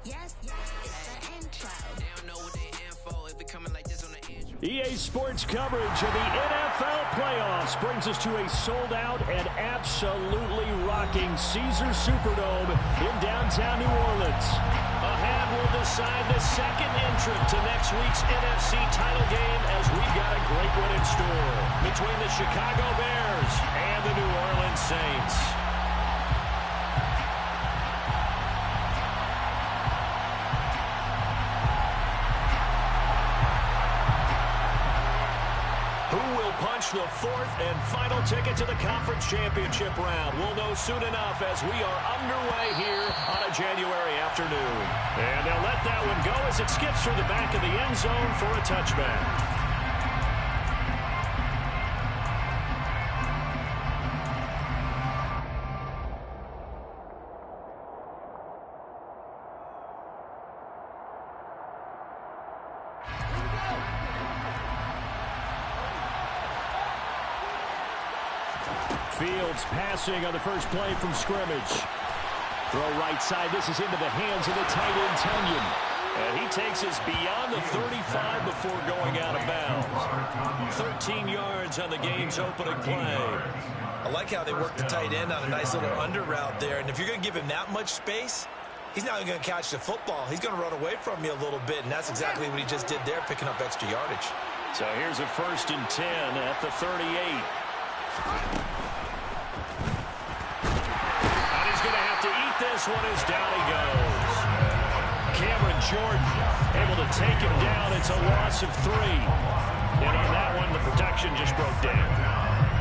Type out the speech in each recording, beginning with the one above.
Yes, it's the intro. They don't know what the info if it coming like this on the intro. EA Sports coverage of the NFL playoffs brings us to a sold-out and absolutely rocking Caesars Superdome in downtown New Orleans. A hand will decide the second entrant to next week's NFC title game as we've got a great one in store between the Chicago Bears and the New Orleans Saints. The fourth and final ticket to the conference championship round. We'll know soon enough as we are underway here on a January afternoon. And they'll let that one go as it skips through the back of the end zone for a touchback. Fields passing on the first play from scrimmage. Throw right side. This is into the hands of the tight end, Tunyon. And he takes us beyond the 35 before going out of bounds. 13 yards on the game's opening play. I like how they work the tight end on a nice little under route there. And if you're going to give him that much space, he's not going to catch the football. He's going to run away from you a little bit. And that's exactly what he just did there, picking up extra yardage. So here's a 1st and 10 at the 38. This one is down he goes. Cameron Jordan able to take him down. It's a loss of 3. And on that one, the protection just broke down.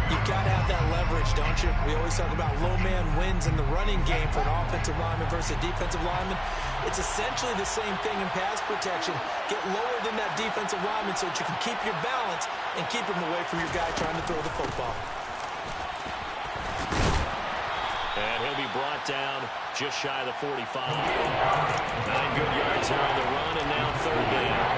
You've got to have that leverage, don't you? We always talk about low man wins in the running game for an offensive lineman versus a defensive lineman. It's essentially the same thing in pass protection. Get lower than that defensive lineman so that you can keep your balance and keep him away from your guy trying to throw the football. And he'll be brought down just shy of the 45. 9 good yards here on the run, and now 3rd down.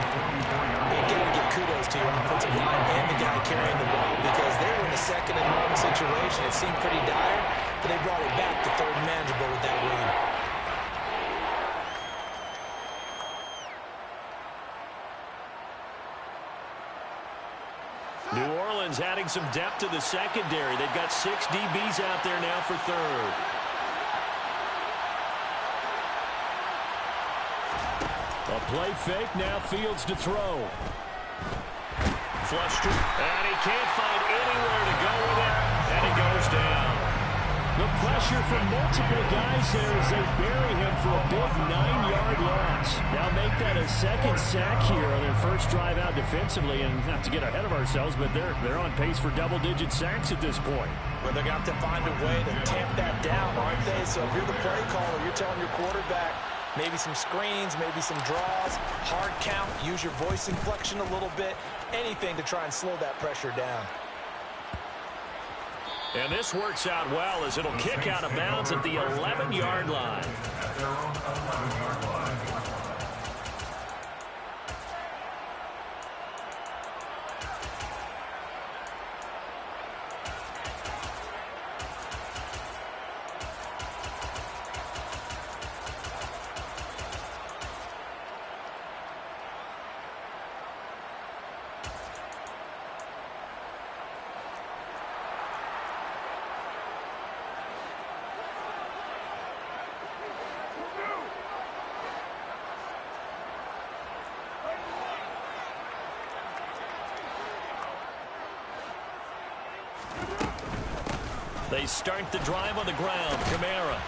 You got to give kudos to your offensive line and the guy carrying the ball because they were in a 2nd and 1 situation. It seemed pretty dire, but they brought it back to 3rd and manageable with that run. New Orleans adding some depth to the secondary. They've got 6 DBs out there now for 3rd. A play fake, now Fields to throw. Flushed, and he can't find anywhere to go with it, and he goes down. The pressure from multiple guys there as they bury him for a big 9-yard loss. Now make that a 2nd sack here on their first drive out defensively, and not to get ahead of ourselves, but they're on pace for double-digit sacks at this point. Well, they're going to have to find a way to tamp that down, aren't they? So if you're the play caller, you're telling your quarterback, maybe some screens, maybe some draws, hard count, use your voice inflection a little bit, anything to try and slow that pressure down. And this works out well as it'll kick out of bounds at the 11-yard line. They start the drive on the ground. Kamara.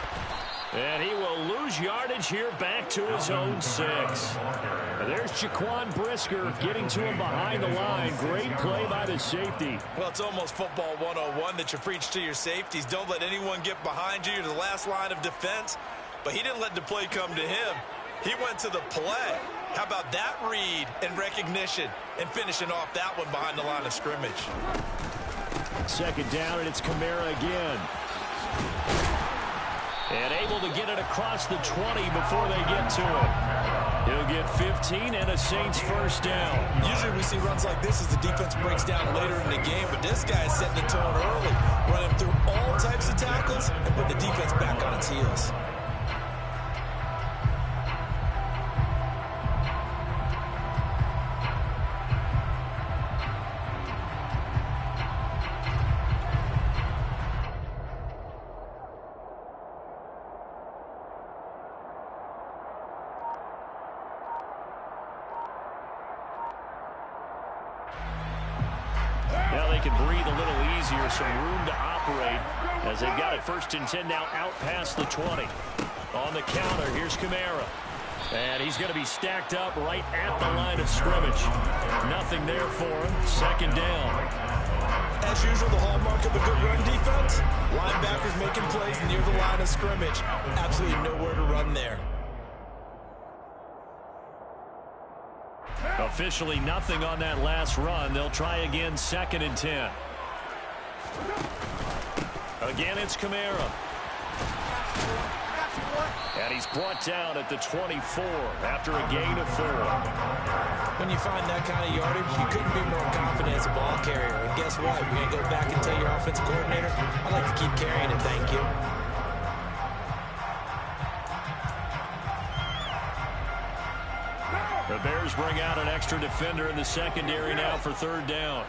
And he will lose yardage here back to his own 6. And there's Jaquan Brisker getting to him behind the line. Great play by the safety. Well, it's almost football 101 that you preach to your safeties. Don't let anyone get behind you. You're the last line of defense. But he didn't let the play come to him. He went to the play. How about that read and recognition and finishing off that one behind the line of scrimmage? 2nd down, and it's Kamara again. And able to get it across the 20 before they get to it. He'll get 15 and a Saints 1st down. Usually we see runs like this as the defense breaks down later in the game, but this guy is setting the tone early, running through all types of tackles and put the defense back on its heels. they can breathe a little easier, some room to operate as they've got it 1st and 10 now out past the 20. On the counter, here's Kamara. And he's going to be stacked up right at the line of scrimmage. Nothing there for him. 2nd down. As usual, the hallmark of a good run defense, linebackers making plays near the line of scrimmage. Absolutely nowhere to run there. Officially nothing on that last run. They'll try again 2nd and 10. Again, it's Kamara. And he's brought down at the 24 after a gain of 4. When you find that kind of yardage, you couldn't be more confident as a ball carrier. And guess what? You're going to go back and tell your offensive coordinator, I'd like to keep carrying it, thank you. The Bears bring out an extra defender in the secondary now for 3rd down.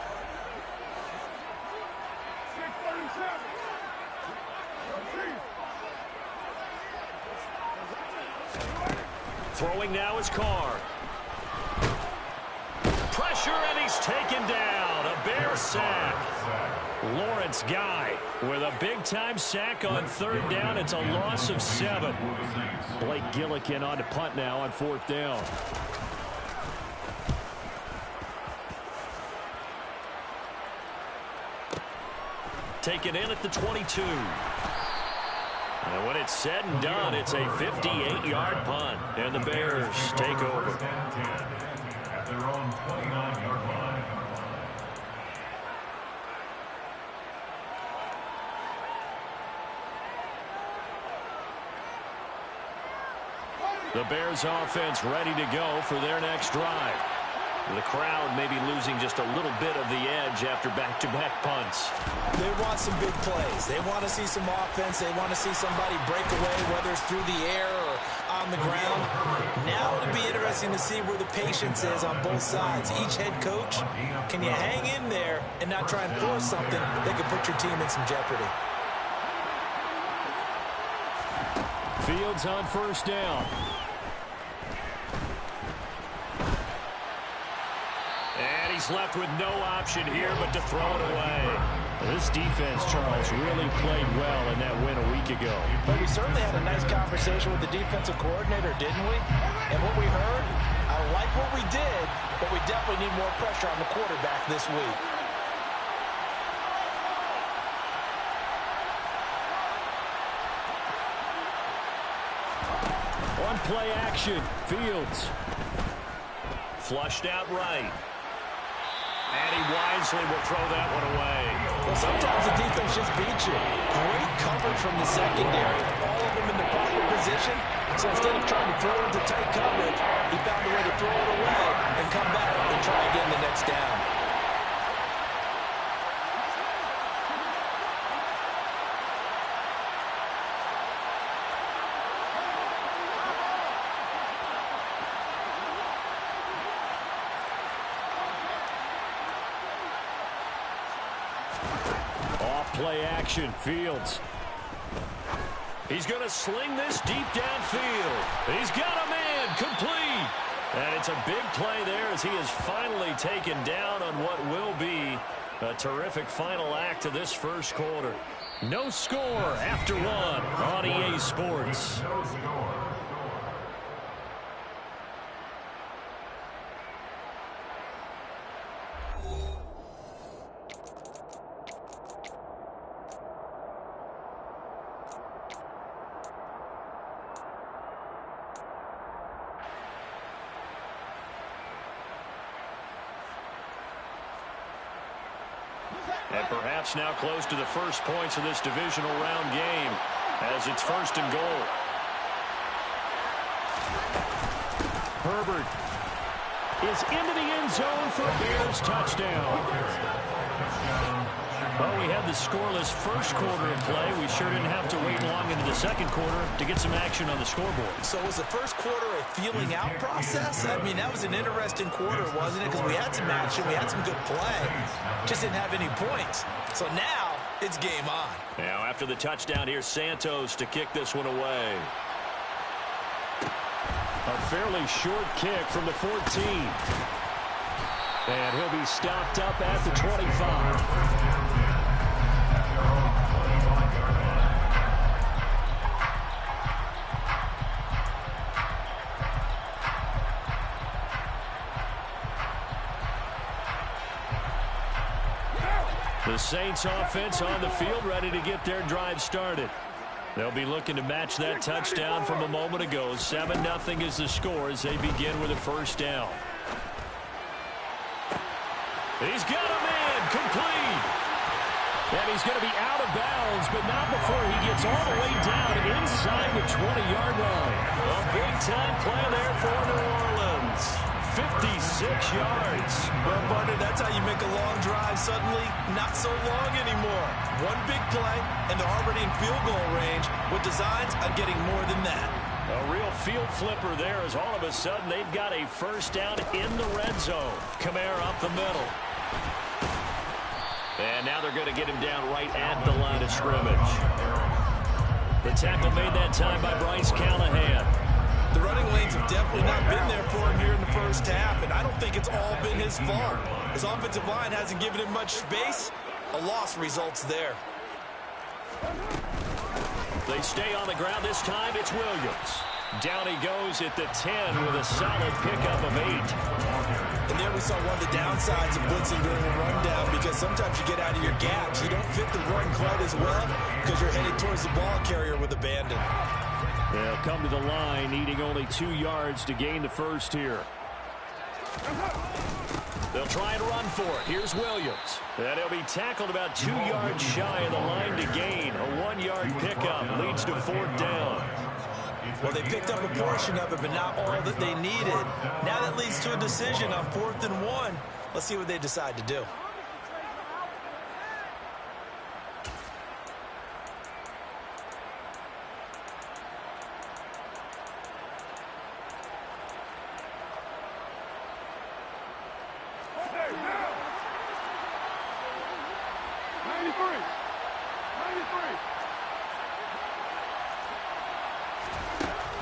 Throwing now is Carr. Pressure, and he's taken down. A Bear sack. Lawrence Guy with a big-time sack on 3rd down. It's a loss of 7. Blake Gillikin on to punt now on 4th down. Taken in at the 22. And when it's said and done, it's a 58-yard punt. And the Bears take over. At their own 29-yard line. The Bears offense ready to go for their next drive. The crowd may be losing just a little bit of the edge after back-to-back punts. They want some big plays. They want to see some offense. They want to see somebody break away, whether it's through the air or on the ground. Now it'll be interesting to see where the patience is on both sides. Each head coach, can you hang in there and not try and force something that could put your team in some jeopardy? Fields on 1st down. And he's left with no option here but to throw it away. This defense, Charles, really played well in that win a week ago. But we certainly had a nice conversation with the defensive coordinator, didn't we? And what we heard, I like what we did, but we definitely need more pressure on the quarterback this week. On play action, Fields. Flushed out right. And he wisely will throw that one away. Well, sometimes the defense just beats you. Great coverage from the secondary. All of them in the proper position. So instead of trying to throw into tight coverage, he found a way to throw it away and come back and try again the next down. Play action, Fields. He's going to sling this deep downfield. He's got a man, complete. And it's a big play there as he is finally taken down on what will be a terrific final act of this 1st quarter. No score after 1 on EA Sports. No score. And perhaps now close to the first points of this divisional round game as it's 1st and goal. Herbert is into the end zone for a Bears touchdown. Well, we had the scoreless 1st quarter in play. We sure didn't have to wait long into the 2nd quarter to get some action on the scoreboard. So was the 1st quarter a feeling out process? I mean, that was an interesting quarter, wasn't it? Because we had some action, we had some good play, just didn't have any points. So now it's game on. Now after the touchdown, here's Santos to kick this one away. A fairly short kick from the 14. And he'll be stopped up at the 25. The Saints offense on the field, ready to get their drive started. They'll be looking to match that touchdown from a moment ago. 7-0 is the score as they begin with a first down. He's got a man complete. And he's going to be out of bounds, but not before he gets all the way down inside the 20-yard line. A big-time play there for New Orleans. 56 yards. Well, partner, that's how you make a long drive suddenly not so long anymore. One big play, and they're already in field goal range with designs on getting more than that. A real field flipper there as all of a sudden they've got a first down in the red zone. Kamara up the middle. And now they're going to get him down right at the line of scrimmage. The tackle made that time by Bryce Callahan. The running lanes have definitely not been there for him here in the first half, and I don't think it's all been his fault. His offensive line hasn't given him much space. A loss results there. They stay on the ground. This time it's Williams. Down he goes at the 10 with a solid pickup of 8. And there we saw one of the downsides of blitzing during a rundown, because sometimes you get out of your gaps. You don't fit the run quite as well because you're headed towards the ball carrier with abandon. They'll come to the line, needing only 2 yards to gain the first here. They'll try and run for it. Here's Williams. And he'll be tackled about 2 yards shy of the line to gain. A 1-yard pickup leads to 4th down. Well, they picked up a portion of it, but not all that they needed. Now that leads to a decision on 4th and 1. Let's see what they decide to do.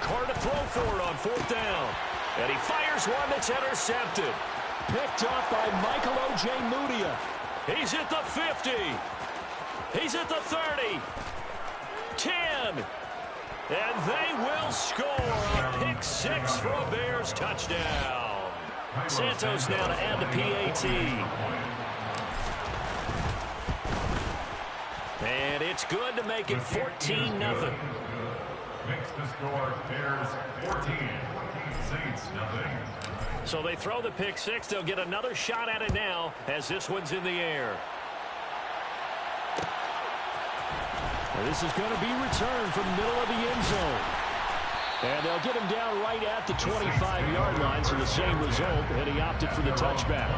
Carr to throw for it on 4th down. And he fires one that's intercepted. Picked up by Michael Ojemudia. He's at the 50. He's at the 30. 10. And they will score a pick 6 for a Bears touchdown. Santos now to add the PAT. And it's good to make it 14-0. Makes the score Bears 14, Saints nothing. So they throw the pick 6. They'll get another shot at it now as this one's in the air. And this is going to be returned from the middle of the end zone. And they'll get him down right at the 25-yard line, so the same result, and he opted for the touchback.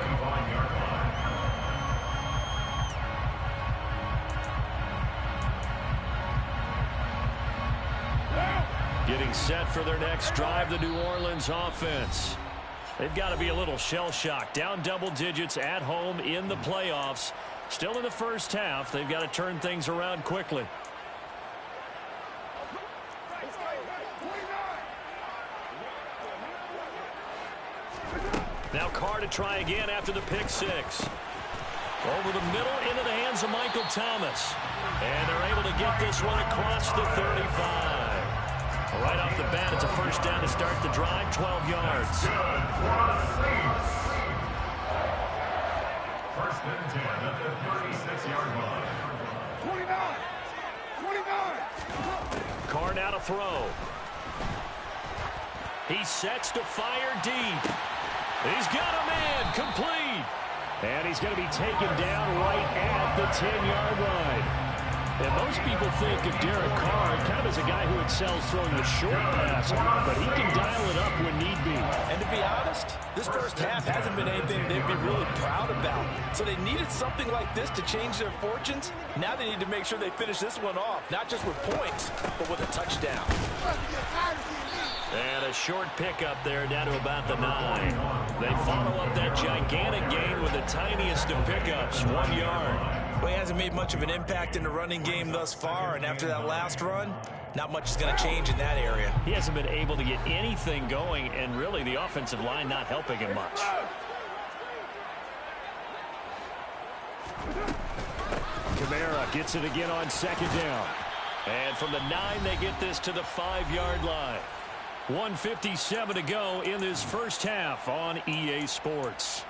Getting set for their next drive, the New Orleans offense. They've got to be a little shell-shocked. Down double digits at home in the playoffs. Still in the first half. They've got to turn things around quickly. Now Carr to try again after the pick 6. Over the middle into the hands of Michael Thomas. And they're able to get this one across the 35. Right off the bat, it's a first down to start the drive, 12 yards. First and 10 at the 36-yard line. 29. Carr now to throw. He sets to fire deep. He's got a man complete. And he's going to be taken down right at the 10-yard line. And most people think of Derek Carr kind of as a guy who excels throwing the short pass, but he can dial it up when need be. And to be honest, this first half hasn't been anything they'd be really proud about. So they needed something like this to change their fortunes. Now they need to make sure they finish this one off, not just with points, but with a touchdown. And a short pickup there down to about the 9. They follow up that gigantic gain with the tiniest of pickups, 1 yard. Well, he hasn't made much of an impact in the running game thus far, and after that last run, not much is going to change in that area. He hasn't been able to get anything going, and really the offensive line not helping him much. Kamara gets it again on second down. And from the 9, they get this to the 5-yard line. 1:57 to go in this first half on EA Sports.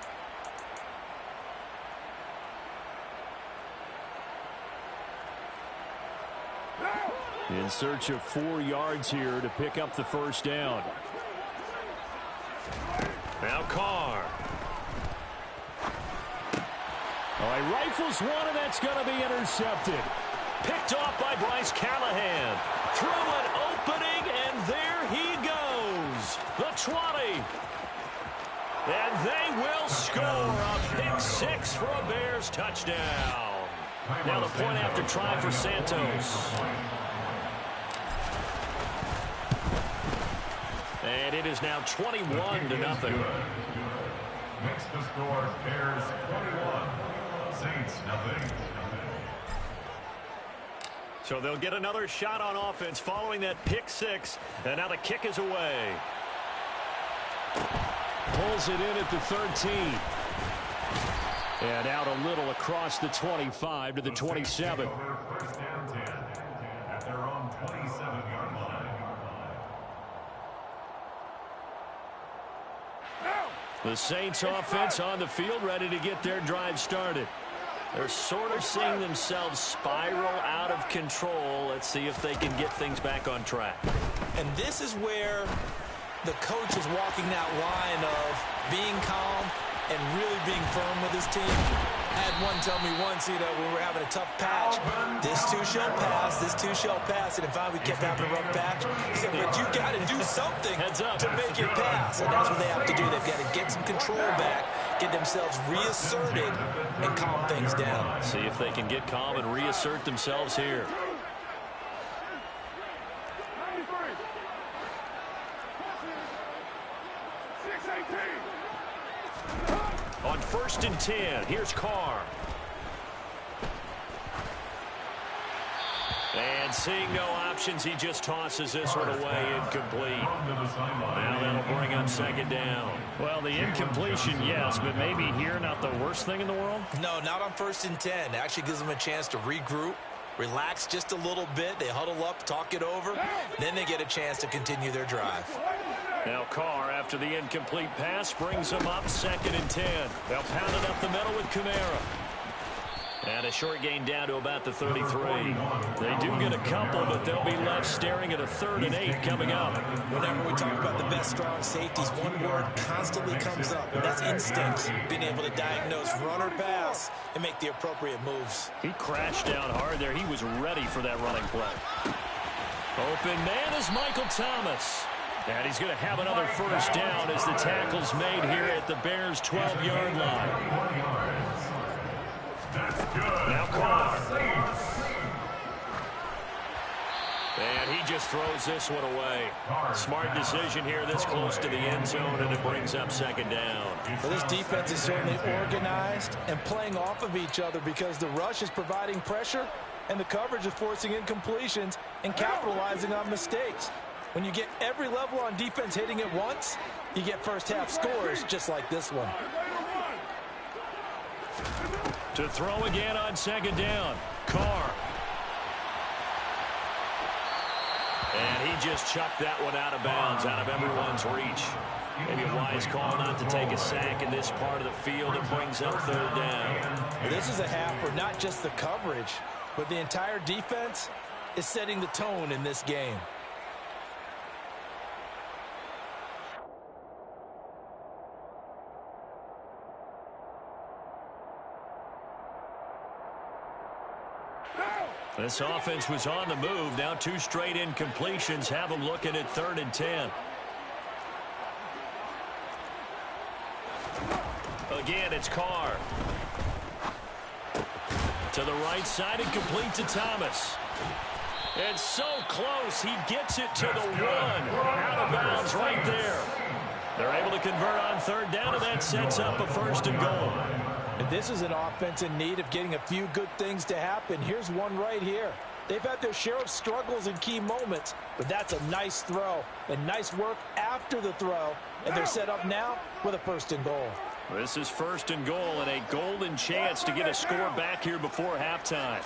In search of 4 yards here to pick up the first down. Now Carr. All right, rifles one, and that's going to be intercepted. Picked off by Bryce Callahan. Through an opening, and there he goes. The 20. And they will score a pick 6 for a Bears touchdown. Now the point after try for Santos. And it is now 21-0. Makes the score Bears 21, Saints nothing. So they'll get another shot on offense following that pick 6. And now the kick is away. Pulls it in at the 13. And out a little across the 25 to the 27. First down 10 at their own 27-yard line. The Saints offense on the field, ready to get their drive started. They're sort of seeing themselves spiral out of control. Let's see if they can get things back on track. And this is where the coach is walking that line of being calm and really being firm with his team. I had one tell me once, when we were having a tough patch, this too shall pass, this too shall pass. And if we kept having a rough patch, he said, but you got to do something to make it pass. And that's what they have to do. They've got to get some control back, get themselves reasserted, and calm things down. See if they can get calm and reassert themselves here. On 1st and 10, here's Carr. And seeing no options, he just tosses this one away, incomplete. Now that'll bring up 2nd down. Well, the incompletion, yes, but maybe here not the worst thing in the world? No, not on 1st and 10. It actually gives them a chance to regroup, relax just a little bit. They huddle up, talk it over. Then they get a chance to continue their drive. Now Carr, after the incomplete pass, brings them up 2nd and 10. They'll pound it up the middle with Kamara. And a short gain down to about the 33. They do get a couple, but they'll be left staring at a 3rd and 8 coming up. Whenever we talk about the best strong safeties, one word constantly comes up, and that's instinct. Being able to diagnose run or pass and make the appropriate moves. He crashed down hard there. He was ready for that running play. Open man is Michael Thomas. And he's going to have another first down as the tackle's made here at the Bears' 12-yard line. Now Carr. And he just throws this one away. Smart decision here this close to the end zone, and it brings up 2nd down. Well, this defense is certainly organized and playing off of each other because the rush is providing pressure and the coverage is forcing incompletions and capitalizing on mistakes. When you get every level on defense hitting at once, you get first-half scores just like this one. To throw again on 2nd down, Carr. And he just chucked that one out of bounds, out of everyone's reach. Maybe a wise call not to take a sack in this part of the field. It brings up 3rd down. Well, this is a half where not just the coverage, but the entire defense is setting the tone in this game. This offense was on the move. Now 2 straight incompletions have them looking at 3rd and 10. Again, it's Carr. To the right side and complete to Thomas. And so close, he gets it to the 1. Out of bounds right there. They're able to convert on 3rd down, and that sets up a 1st and goal. And this is an offense in need of getting a few good things to happen. Here's one right here. They've had their share of struggles in key moments, but that's a nice throw and nice work after the throw. And they're set up now with a 1st and goal. This is 1st and goal and a golden chance to get a score back here before halftime.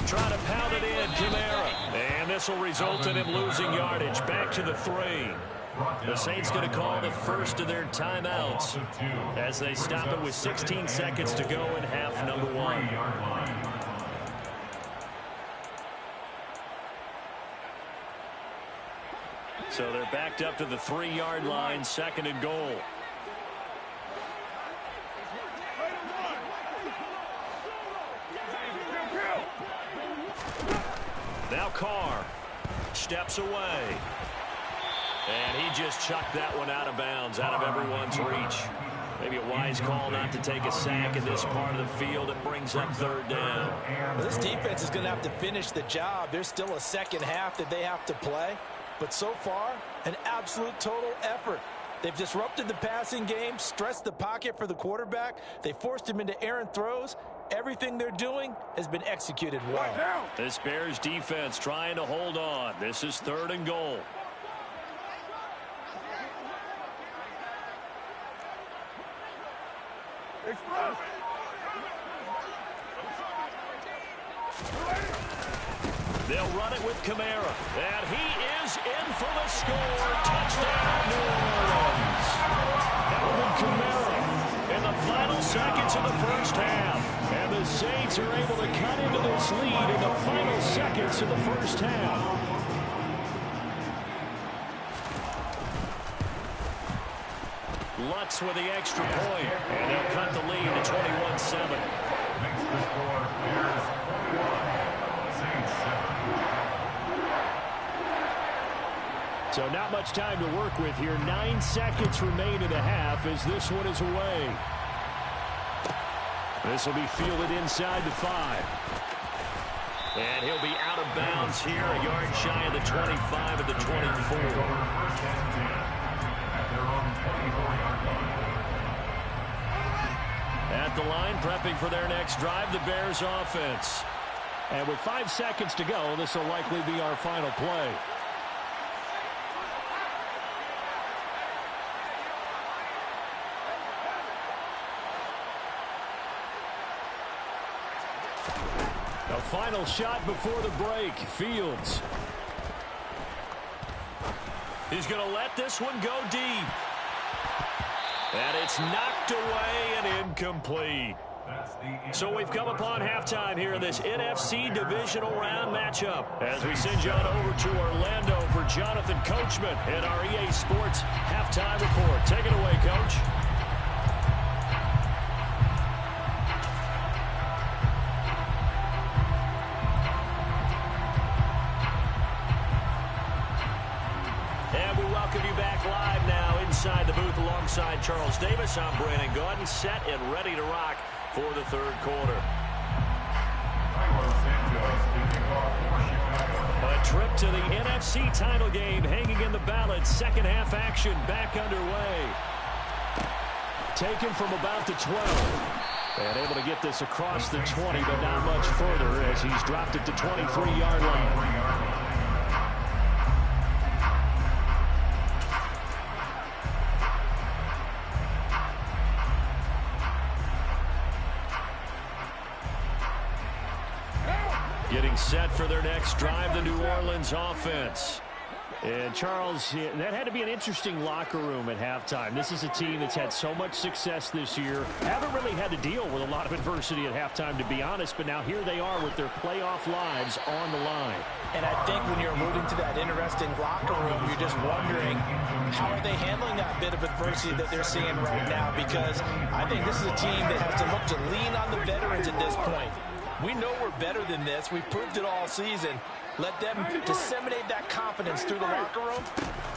Trying to pound it in, Kamara. And this will result in him losing yardage. Back to the 3. The Saints going to call the first of their timeouts as they stop it with 16 seconds to go in half number 1. So they're backed up to the 3-yard line, 2nd and goal. Now Carr steps away. And he just chucked that one out of bounds, out of everyone's reach. Maybe a wise call not to take a sack in this part of the field. It brings up 3rd down. Well, this defense is going to have to finish the job. There's still a second half that they have to play. But so far, an absolute total effort. They've disrupted the passing game, stressed the pocket for the quarterback. They forced him into errant throws. Everything they're doing has been executed well. This Bears defense trying to hold on. This is 3rd and goal. They'll run it with Kamara. And he is in for the score. Touchdown, New Orleans. Alvin Kamara in the final seconds of the first half. And the Saints are able to cut into this lead in the final seconds of the first half. Lutz with the extra point. And they'll cut the lead to 21-7. Makes the score Bears 21, Saints 7. So not much time to work with here. 9 seconds remain in the half as this one is away. This will be fielded inside the 5. And he'll be out of bounds here, a yard shy of the 25 at the 24. At the line, prepping for their next drive, the Bears offense. And with 5 seconds to go, this will likely be our final play. A final shot before the break. Fields. He's going to let this one go deep. And it's knocked away and incomplete. So we've come upon halftime here in this NFC Divisional Round matchup. As we send you on over to Orlando for Jonathan Coachman in our EA Sports Halftime Report. Take it away, Coach. And we welcome you back live now inside the booth alongside Charles Davis. I'm Brandon Gaudin, set and ready to rock for the 3rd quarter. A trip to the NFC title game hanging in the balance. 2nd half action back underway. Taken from about the 12. And able to get this across the 20, but not much further as he's dropped it to 23-yard line. Getting set for their next drive, the New Orleans offense. And Charles, that had to be an interesting locker room at halftime. This is a team that's had so much success this year. Haven't really had to deal with a lot of adversity at halftime, to be honest. But now here they are with their playoff lives on the line. And I think when you're moving to that interesting locker room, you're just wondering, how are they handling that bit of adversity that they're seeing right now? Because I think this is a team that has to look to lean on the veterans at this point. We know we're better than this. We've proved it all season. Let them disseminate that confidence through the locker room.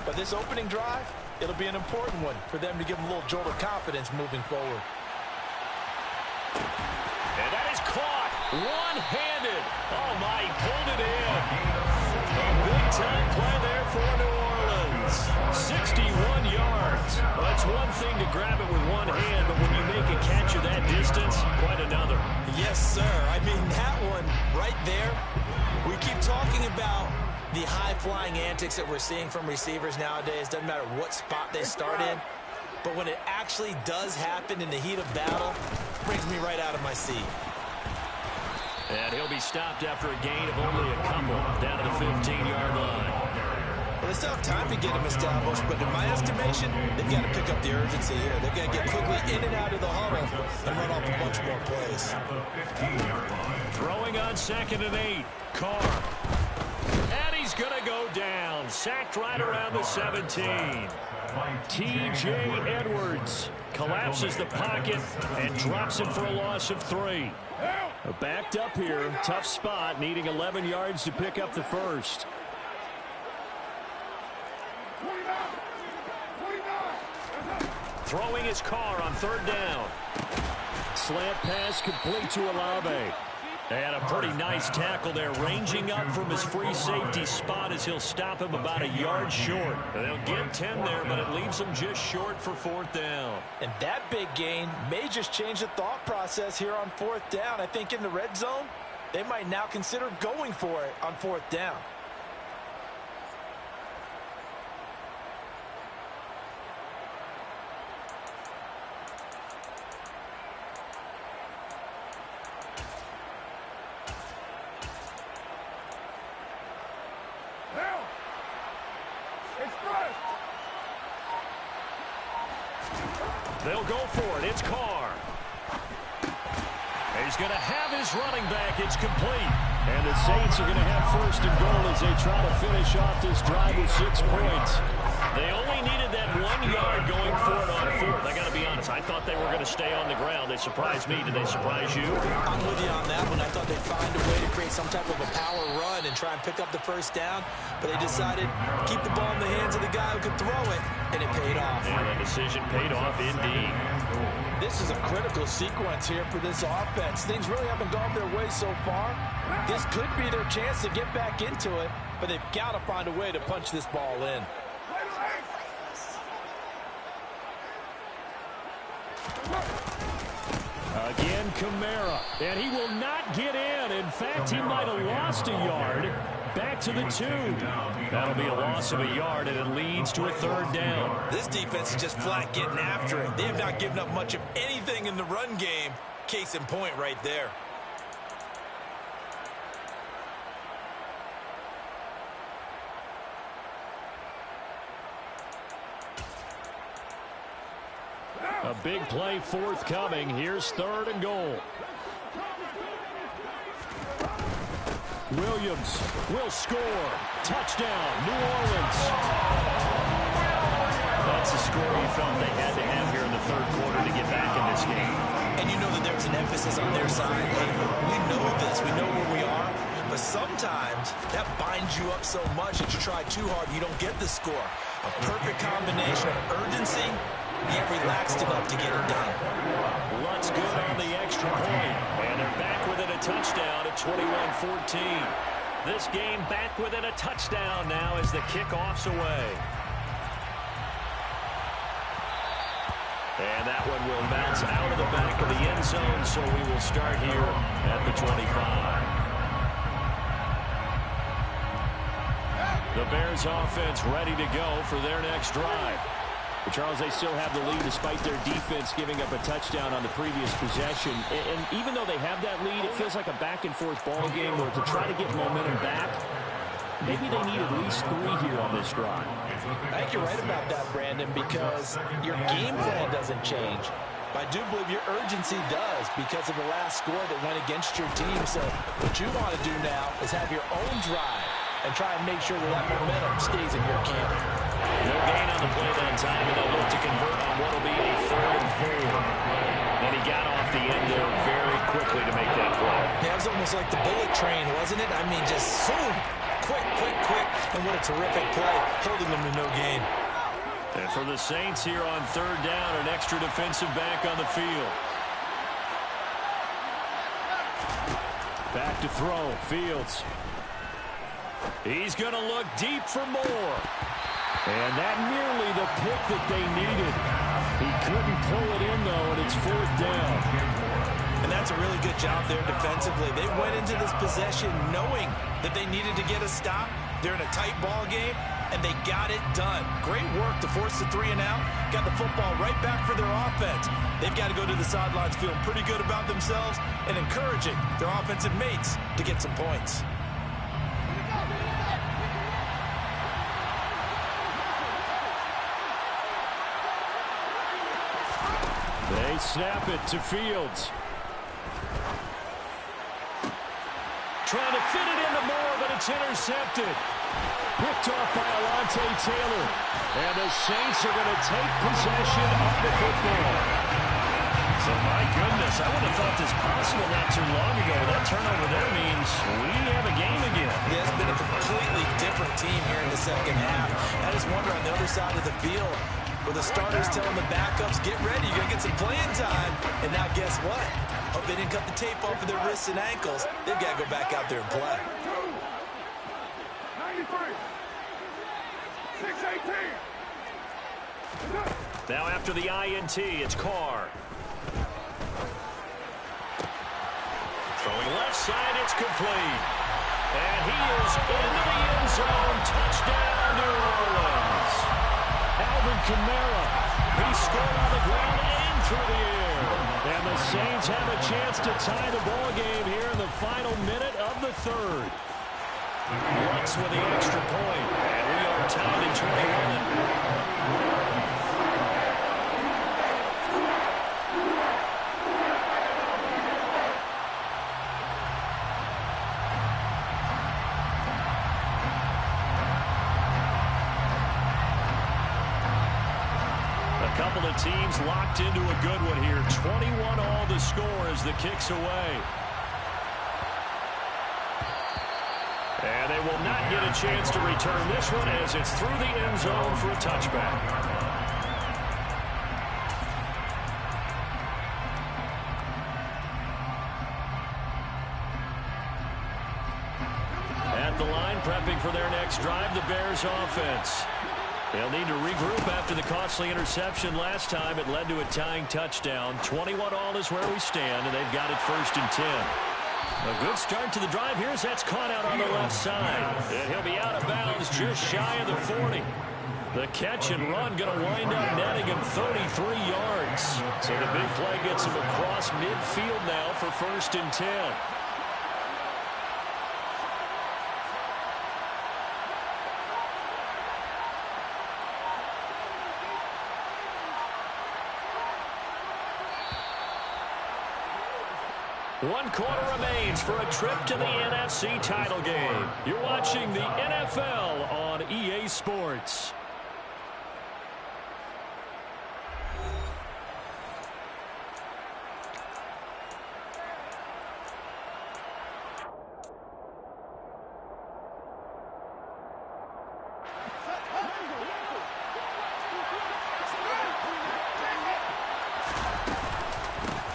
But this opening drive, it'll be an important one for them to give them a little jolt of confidence moving forward. And that is caught one-handed. Oh, my, he pulled it in. A big-time play there for New Orleans. 61 yards. Well, it's one thing to grab it with one hand, but when you make a catch of that distance, quite another. Yes, sir. I mean, that one right there. We keep talking about the high-flying antics that we're seeing from receivers nowadays. Doesn't matter what spot they start in. but when it actually does happen in the heat of battle, it brings me right out of my seat. And he'll be stopped after a gain of only a couple down to the 15-yard line. Well, they still have time to get him established, but in my estimation, they've got to pick up the urgency here. They've got to get quickly in and out of the huddle and run off a bunch more plays. Throwing on 2nd and 8. Carr. And he's going to go down. Sacked right around the 17. T.J. Edwards collapses the pocket and drops him for a loss of 3. Backed up here. Tough spot, needing 11 yards to pick up the first. Throwing his Carr on 3rd down. Slant pass complete to Olave. And a pretty nice tackle there, ranging up from his free safety spot as he'll stop him about a yard short. They'll get 10 there, but it leaves him just short for 4th down. And that big gain may just change the thought process here on 4th down. I think in the red zone, they might now consider going for it on 4th down. They'll go for it. It's Carr. He's going to have his running back. It's complete. And the Saints are going to have 1st and goal as they try to finish off this drive with 6 points. They only needed that 1 yard going for it on 4th. I got to be honest. I thought they were going to stay on the ground. They surprised me. Did they surprise you? I'm with you on that one. I thought they'd find a way to create some type of a power run and try and pick up the 1st down. But they decided to keep the ball in the hands of the guy who could throw it, and it paid off. And that decision paid off indeed. This is a critical sequence here for this offense. Things really haven't gone their way so far. This could be their chance to get back into it, but they've got to find a way to punch this ball in. Again, Kamara. And he will not get in. In fact, he might have lost a yard. Back to the 2. That'll be a loss of a yard, and it leads to a 3rd down. This defense is just flat getting after it. They have not given up much of anything in the run game. Case in point right there. A big play forthcoming. Here's 3rd and goal. Williams will score. Touchdown, New Orleans. That's a score you felt they had to have here in the 3rd quarter to get back in this game. And you know that there's an emphasis on their side. We know this. We know where we are. But sometimes that binds you up so much that you try too hard, you don't get the score. A perfect combination of urgency, yet relaxed enough to get it done. Lutz good on the extra point. And they're back within a touchdown at 21-14. This game back within a touchdown now as the kickoff's away. And that one will bounce out of the back of the end zone, so we will start here at the 25. The Bears offense ready to go for their next drive. But Charles, they still have the lead despite their defense giving up a touchdown on the previous possession. And even though they have that lead, it feels like a back-and-forth ball game where to try to get momentum back, maybe they need at least 3 here on this drive. I think you're right about that, Brandon, because your game plan doesn't change. But I do believe your urgency does because of the last score that went against your team. So what you want to do now is have your own drive and try and make sure that that momentum stays in your camp. No gain on the play that time, and they'll look to convert on what will be a 3rd and 4. And he got off the end there very quickly to make that play. Yeah, it was almost like the bullet train, wasn't it? I mean, just zoom, quick, and what a terrific play, holding them to no gain. And for the Saints here on 3rd down, an extra defensive back on the field. Back to throw, Fields. He's going to look deep for more. And that nearly the pick that they needed. He couldn't pull it in, though, and it's 4th down. And that's a really good job there defensively. They went into this possession knowing that they needed to get a stop. They're in a tight ball game. and they got it done. Great work to force the 3 and out. Got the football right back for their offense. They've got to go to the sidelines feeling pretty good about themselves and encouraging their offensive mates to get some points. They snap it to Fields. Trying to fit it into Moore, but it's intercepted. Picked off by Alontae Taylor. And the Saints are going to take possession of the football. So, my goodness, I would have thought this possible not too long ago. That turnover there means we have a game again. Yeah, it's been a completely different team here in the second half. I just wonder on the other side of the field, where the starters telling the backups, get ready, you're going to get some playing time. And now guess what? Hope they didn't cut the tape off of their wrists and ankles. They've got to go back out there and play. 93. 618. Now after the INT, it's Carr. Throwing left side, it's complete. And he is into the end zone. Touchdown, New Orleans. Alvin Kamara. He scored on the ground and through the air. And the Saints have a chance to tie the ball game here in the final minute of the third. Lutz with the extra point. And we are tied at 21. Couple of teams locked into a good one here. 21 all the score as the kick's away. And they will not get a chance to return this one as it's through the end zone for a touchback. At the line, prepping for their next drive, the Bears offense. They'll need to regroup after the costly interception last time. It led to a tying touchdown. 21 all is where we stand, and they've got it 1st and 10. A good start to the drive here as that's caught out on the left side. And he'll be out of bounds just shy of the 40. The catch and run going to wind up netting him 33 yards. So the big play gets him across midfield now for 1st and 10. One quarter remains for a trip to the NFC title game. You're watching the NFL on EA Sports.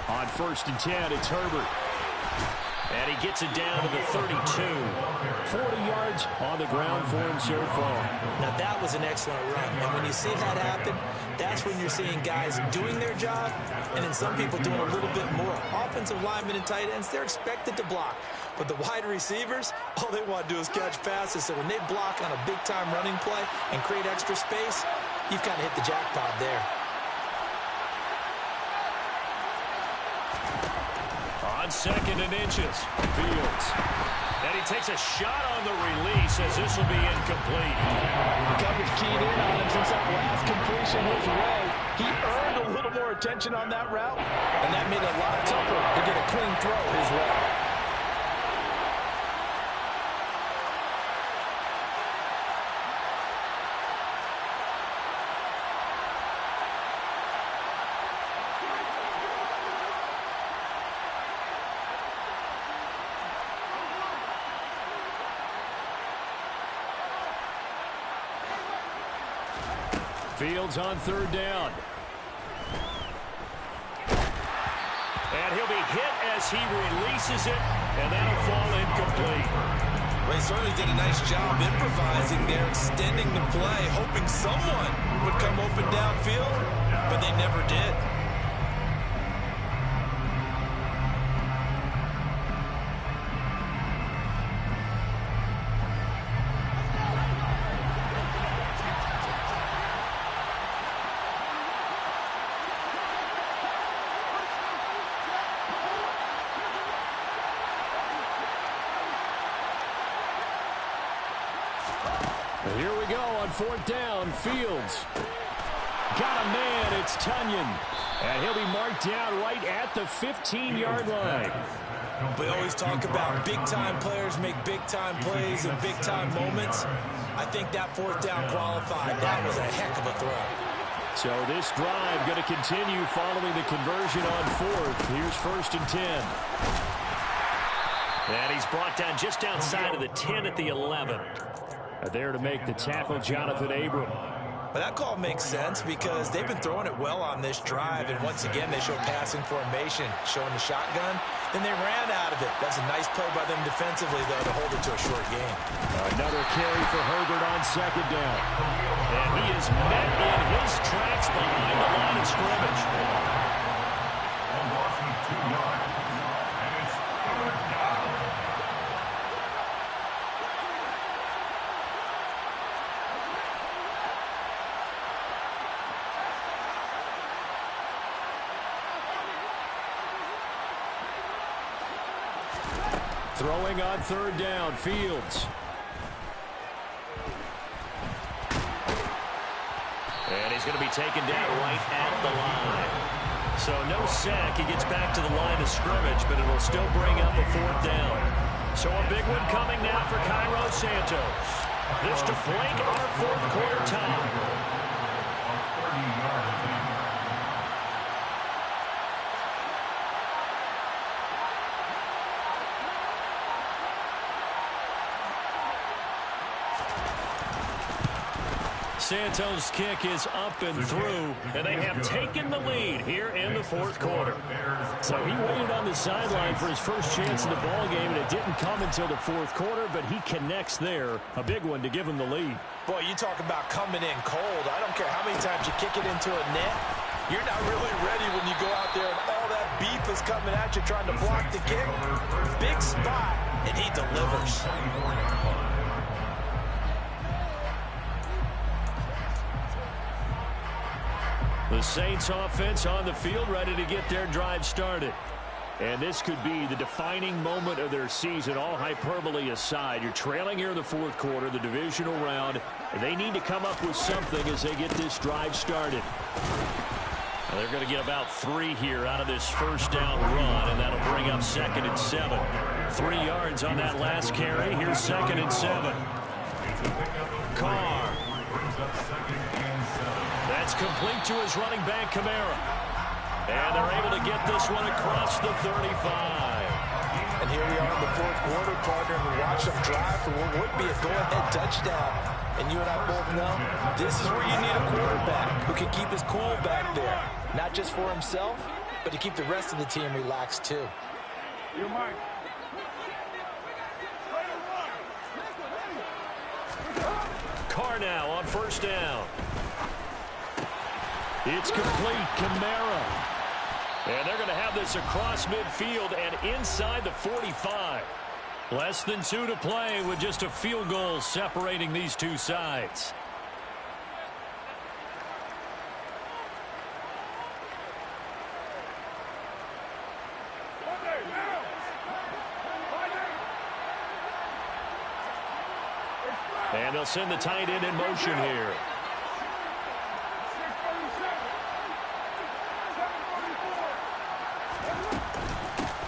On 1st and 10, it's Herbert. And he gets it down to the 32. 40 yards on the ground for him so far. Now, that was an excellent run. And when you see that happen, that's when you're seeing guys doing their job and then some people doing a little bit more. Offensive linemen and tight ends, they're expected to block. But the wide receivers, all they want to do is catch passes. So when they block on a big-time running play and create extra space, you've kind of hit the jackpot there. On 2nd and inches, Fields. And he takes a shot on the release as this will be incomplete. The coverage keyed in on him since that last completion his way. He earned a little more attention on that route, and that made it a lot tougher to get a clean throw his way. Fields on 3rd down. And he'll be hit as he releases it, and that'll fall incomplete. Well, he certainly did a nice job improvising there, extending the play, hoping someone would come open downfield, but they never did. Here we go on 4th down. Fields. Got a man. It's Tunyon. And he'll be marked down right at the 15-yard line. We always talk about big-time players make big-time plays in big-time moments. I think that 4th down qualified. That was a heck of a throw. So this drive going to continue following the conversion on 4th. Here's 1st and 10. And he's brought down just outside of the 10 at the 11. There to make the tackle, Jonathan Abram. But that call makes sense because they've been throwing it well on this drive, and once again they show passing formation, showing the shotgun. Then they ran out of it. That's a nice play by them defensively, though, to hold it to a short game. Another carry for Herbert on 2nd down. And he is met in his tracks behind the line of scrimmage. A loss of 2 yards. And it's 3rd down. Throwing on 3rd down, Fields. And he's going to be taken down right at the line. So no sack. He gets back to the line of scrimmage, but it'll still bring up a 4th down. So a big one coming now for Cairo Santos. This to break our 4th quarter tie. A 30-yard attempt. Santos' kick is up and through, and they have taken the lead here in the 4th quarter. So he waited on the sideline for his first chance in the ball game, and it didn't come until the 4th quarter, but he connects there. A big one to give him the lead. Boy, you talk about coming in cold. I don't care how many times you kick it into a net. You're not really ready when you go out there and all that beef is coming at you trying to block the kick. Big spot, and he delivers. The Saints offense on the field, ready to get their drive started. And this could be the defining moment of their season, all hyperbole aside. You're trailing here in the 4th quarter, the divisional round. And they need to come up with something as they get this drive started. Well, they're going to get about 3 here out of this 1st down run, and that'll bring up 2nd and 7. 3 yards on that last carry. Here's 2nd and 7. Carr. That's complete to his running back, Kamara. And they're able to get this one across the 35. And here we are in the 4th quarter, partner, and we watch them drive for what would be a go-ahead touchdown. And you and I both know this is where you need a quarterback who can keep his cool back there. Not just for himself, but to keep the rest of the team relaxed, too. Carr now on 1st down. It's complete. Kamara. And they're going to have this across midfield and inside the 45. Less than 2 to play with just a field goal separating these two sides. And they'll send the tight end in motion here.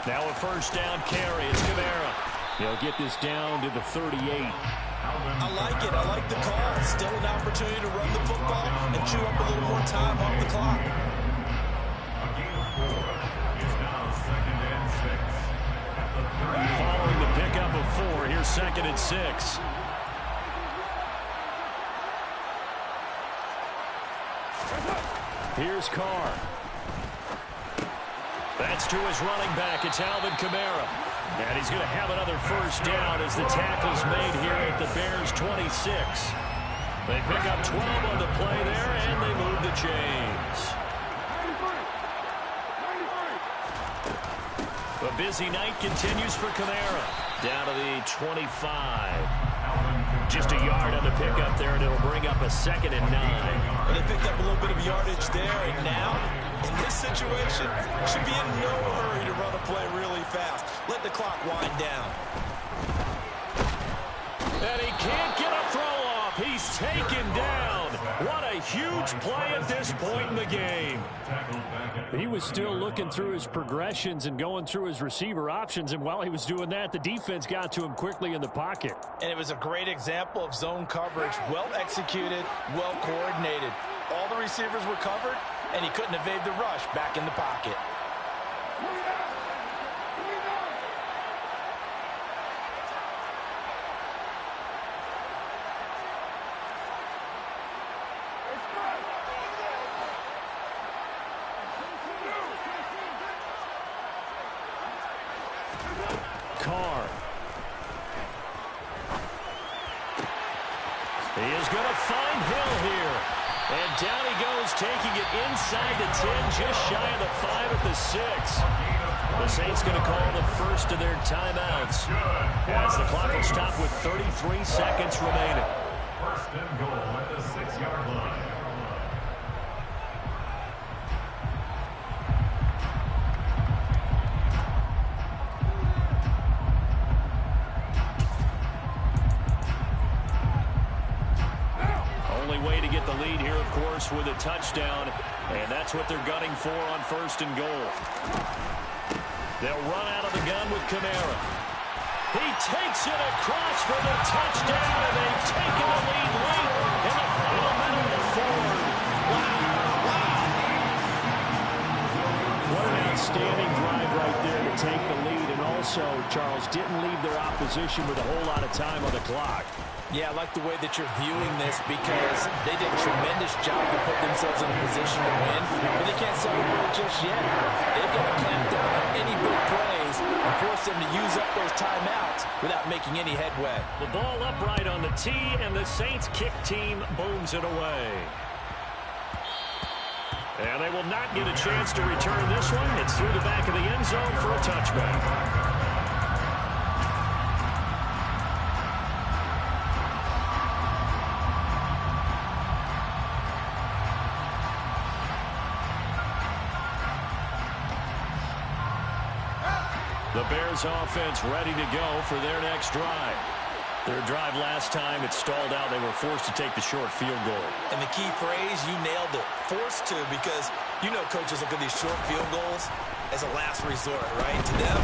Now a 1st down carry. It's Kamara. He'll get this down to the 38. I like it. I like the call. Still an opportunity to run the football and chew up a little more time off the clock. A gain of 4. It's now 2nd and 6. At the 30. Following the pickup of 4, here's 2nd and 6. Here's Carr. That's to his running back. It's Alvin Kamara. And he's going to have another 1st down as the tackle's made here at the Bears' 26. They pick up 12 on the play there, and they move the chains. A busy night continues for Kamara. Down to the 25. Just a yard on the pickup there, and it'll bring up a 2nd and 9. And they picked up a little bit of yardage there, and now, in this situation, should be in no hurry to run a play really fast. Let the clock wind down. And he can't get a throw off. He he's taken down. What a huge play at this point in the game. He was still looking through his progressions and going through his receiver options, and while he was doing that, the defense got to him quickly in the pocket. And it was a great example of zone coverage. Well executed, well coordinated. All the receivers were covered, and he couldn't evade the rush back in the pocket. Carr. He is going to find Hill here. And down he goes, taking it inside the 10, just shy of the 5 at the 6. The Saints going to call the first of their timeouts, as the clock will stop with 33 seconds remaining. First and goal at the 6-yard line. With a touchdown, and that's what they're gunning for on first and goal. They'll run out of the gun with Kamara. He takes it across for the touchdown, and they've taken the lead late in the final minute of the fourth. Wow. What an outstanding drive right there to take the lead, and also, Charles, didn't leave their opposition with a whole lot of time on the clock. Yeah, I like the way that you're viewing this, because they did a tremendous job to put themselves in a position to win, but they can't celebrate just yet. They've got to clamp down on any big plays and force them to use up those timeouts without making any headway. The ball upright on the tee, and the Saints kick team booms it away. And they will not get a chance to return this one. It's through the back of the end zone for a touchback. The Bears offense ready to go for their next drive. Their drive last time, it stalled out. They were forced to take the short field goal. And the key phrase, you nailed it, forced to, because you know coaches look at these short field goals as a last resort, right? To them,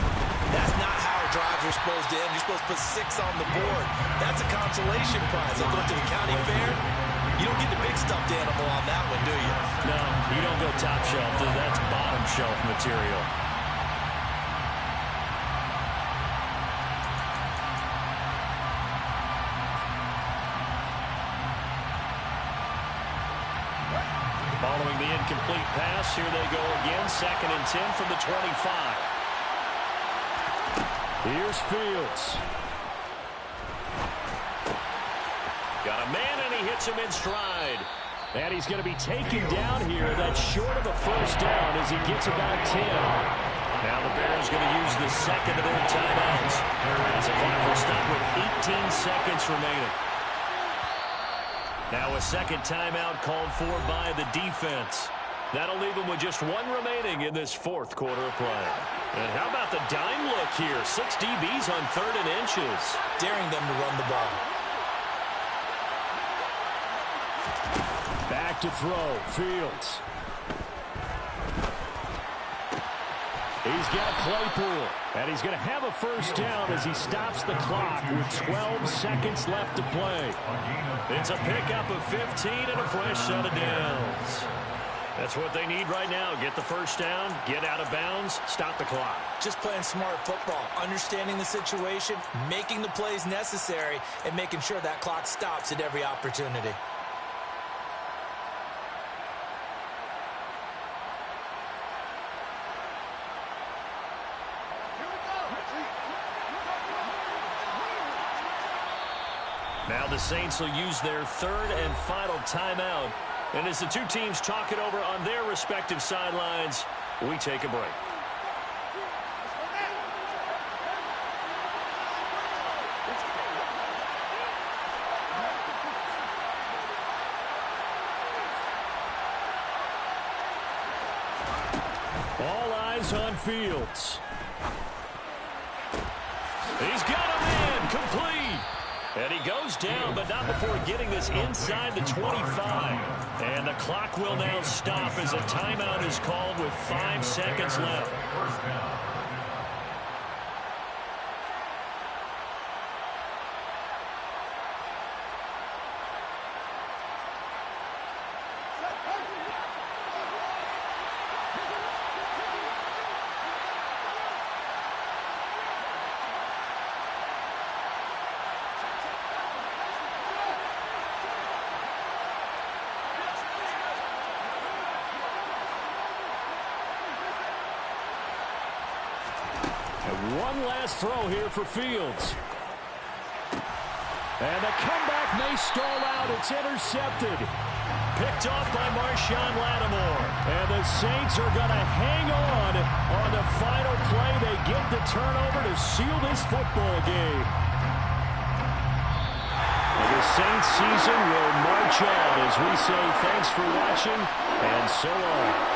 that's not how drives are supposed to end. You're supposed to put 6 on the board. That's a consolation prize. They'll go to the county fair. You don't get the big stuffed animal on that one, do you? No, you don't go top shelf. That's bottom shelf material. Following the incomplete pass, here they go again. 2nd and 10 from the 25. Here's Fields. Got a man, and he hits him in stride. And he's going to be taken down here. That's short of a first down as he gets about 10. Now the Bears going to use the second of their timeouts, as the clock will stop with 18 seconds remaining. Now a second timeout called for by the defense. That'll leave them with just 1 remaining in this 4th quarter of play. And how about the dime look here? 6 DBs on 3rd and inches. Daring them to run the ball. Back to throw. Fields. He's got Claypool, and he's going to have a first down as he stops the clock with 12 seconds left to play. It's a pickup of 15 and a fresh set of downs. That's what they need right now. Get the first down, get out of bounds, stop the clock. Just playing smart football, understanding the situation, making the plays necessary, and making sure that clock stops at every opportunity. Now the Saints will use their 3rd and final timeout. And as the two teams talk it over on their respective sidelines, we take a break. All eyes on Fields. He's got a man complete. And he goes down, but not before getting this inside the 25. And the clock will now stop as a timeout is called with 5 seconds left. First down. One last throw here for Fields. And the comeback may stall out. It's intercepted. Picked off by Marshawn Lattimore. And the Saints are going to hang on the final play. They get the turnover to seal this football game. And the Saints season will march on as we say thanks for watching and so long.